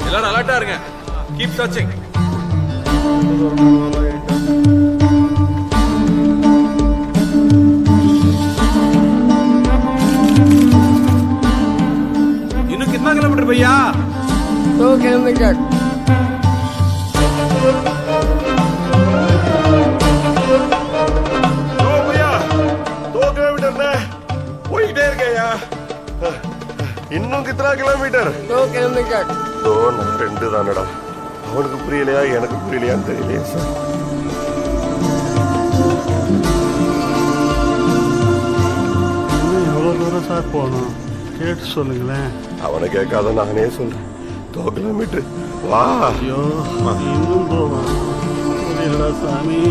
எல்லாரும் அலர்ட்டா இருங்க. Keep searching. இன்னும் कितना किलोमीटर भैया? 2 किलोमीटर. இன்னும் कितना किलोमीटर? 2 किलोमीटर. दो ரெண்டு தானடா. அவனுக்கு புரியலையா எனக்கு புரியலையான்னு தெரியலையே சார். எவ்வளோ தூரம் சார் போகணும் கேட்டு சொல்லுங்களேன். அவனை கேட்காத நானே சொல்றேன். 2 கிலோமீட்டர் வா. ஐயோ இன்னும் போகணும் புரியலடா சாமி.